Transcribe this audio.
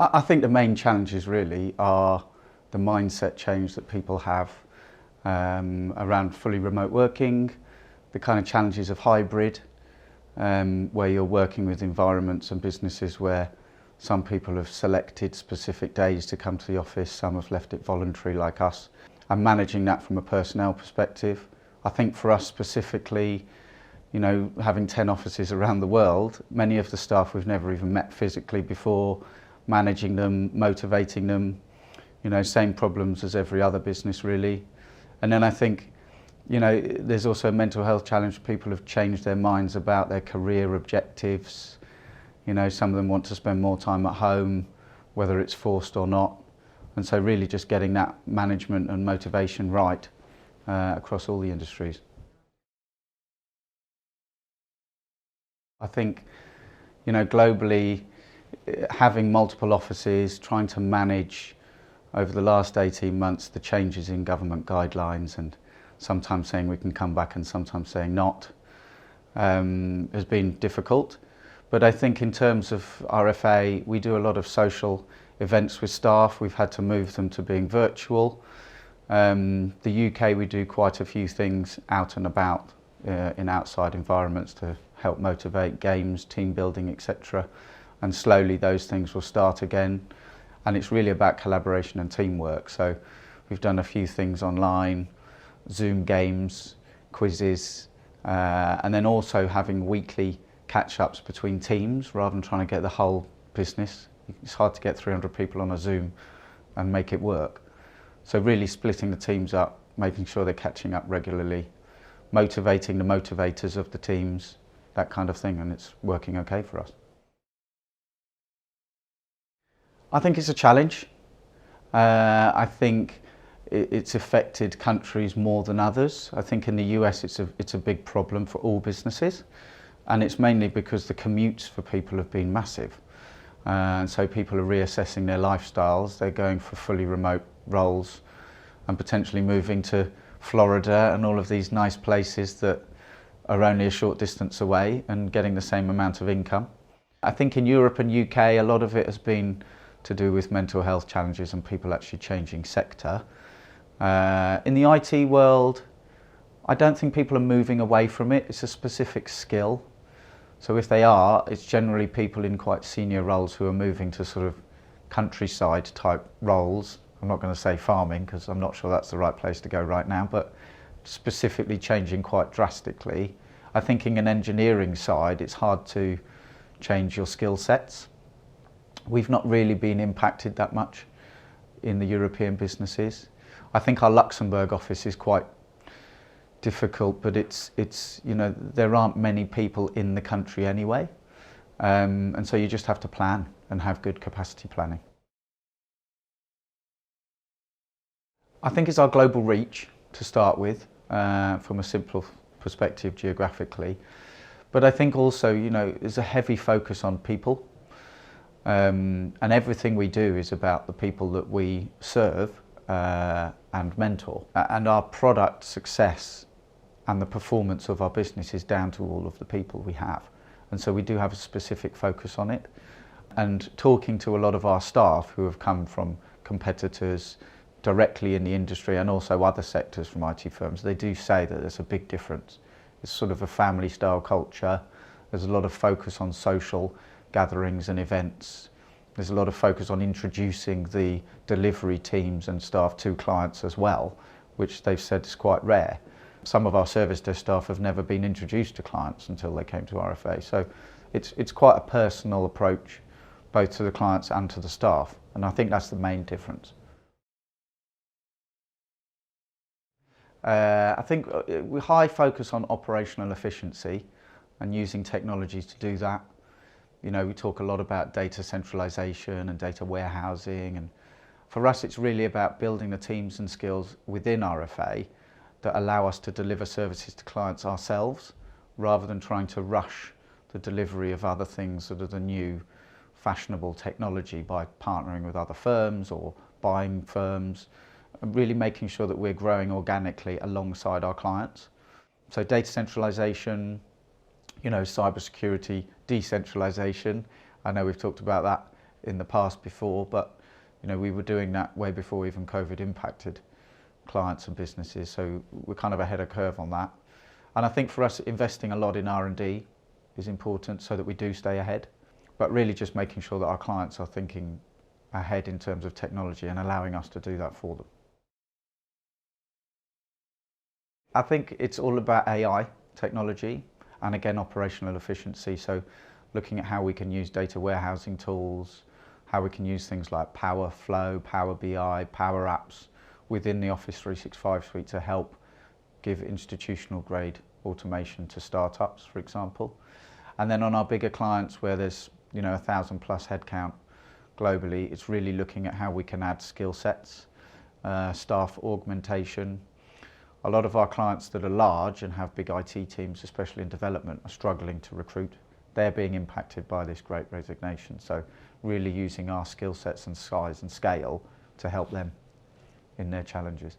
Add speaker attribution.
Speaker 1: I think the main challenges really are the mindset change that people have around fully remote working, the kind of challenges of hybrid, where you're working with environments and businesses where some people have selected specific days to come to the office, some have left it voluntary like us, and managing that from a personnel perspective. I think for us specifically, you know, having 10 offices around the world, many of the staff we've never even met physically before, managing them, motivating them, you know, same problems as every other business really. And then I think, you know, there's also a mental health challenge. People have changed their minds about their career objectives. You know, some of them want to spend more time at home, whether it's forced or not. And so really just getting that management and motivation right across all the industries. I think, you know, globally, having multiple offices, trying to manage over the last 18 months the changes in government guidelines and sometimes saying we can come back and sometimes saying not, has been difficult. But I think in terms of RFA, we do a lot of social events with staff. We've had to move them to being virtual. The UK, we do quite a few things out and about in outside environments to help motivate games, team building, etc. And slowly those things will start again. And it's really about collaboration and teamwork. So we've done a few things online, Zoom games, quizzes, and then also having weekly catch-ups between teams rather than trying to get the whole business. It's hard to get 300 people on a Zoom and make it work. So really splitting the teams up, making sure they're catching up regularly, motivating the motivators of the teams, that kind of thing, and it's working okay for us. I think it's a challenge. I think it's affected countries more than others. I think in the US it's a big problem for all businesses, and it's mainly because the commutes for people have been massive. And so people are reassessing their lifestyles. They're going for fully remote roles and potentially moving to Florida and all of these nice places that are only a short distance away and getting the same amount of income. I think in Europe and UK a lot of it has been to do with mental health challenges and people actually changing sector. In the IT world, I don't think people are moving away from it. It's a specific skill. So if they are, it's generally people in quite senior roles who are moving to sort of countryside type roles. I'm not going to say farming because I'm not sure that's the right place to go right now, but specifically changing quite drastically. I think in an engineering side, it's hard to change your skill sets. We've not really been impacted that much in the European businesses. I think our Luxembourg office is quite difficult, but it's you know, there aren't many people in the country anyway, and so you just have to plan and have good capacity planning. I think it's our global reach to start with, from a simple perspective geographically, but I think also, you know, there's a heavy focus on people, and everything we do is about the people that we serve and mentor, and our product success and the performance of our business is down to all of the people we have, and so we do have a specific focus on it. And talking to a lot of our staff who have come from competitors directly in the industry and also other sectors from IT firms, they do say that there's a big difference. It's sort of a family style culture. There's a lot of focus on social gatherings and events. There's a lot of focus on introducing the delivery teams and staff to clients as well, which they've said is quite rare. Some of our service desk staff have never been introduced to clients until they came to RFA. So it's quite a personal approach, both to the clients and to the staff. And I think that's the main difference. I think we high focus on operational efficiency and using technologies to do that. You know, we talk a lot about data centralization and data warehousing, and for us it's really about building the teams and skills within RFA that allow us to deliver services to clients ourselves rather than trying to rush the delivery of other things that are the new fashionable technology by partnering with other firms or buying firms, and really making sure that we're growing organically alongside our clients. So data centralization, you know, cybersecurity, decentralization. I know we've talked about that in the past before, but we were doing that way before even COVID impacted clients and businesses, so we're kind of ahead of curve on that. And I think for us, investing a lot in R&D is important so that we do stay ahead, but really just making sure that our clients are thinking ahead in terms of technology and allowing us to do that for them. I think it's all about AI technology and again operational efficiency, so looking at how we can use data warehousing tools, how we can use things like Power Flow, Power BI, Power Apps within the Office 365 suite to help give institutional grade automation to startups, for example. And then on our bigger clients where there's 1,000 plus headcount globally, it's really looking at how we can add skill sets, staff augmentation. A lot of our clients that are large and have big IT teams, especially in development, are struggling to recruit. They're being impacted by this great resignation. So really using our skill sets and size and scale to help them in their challenges.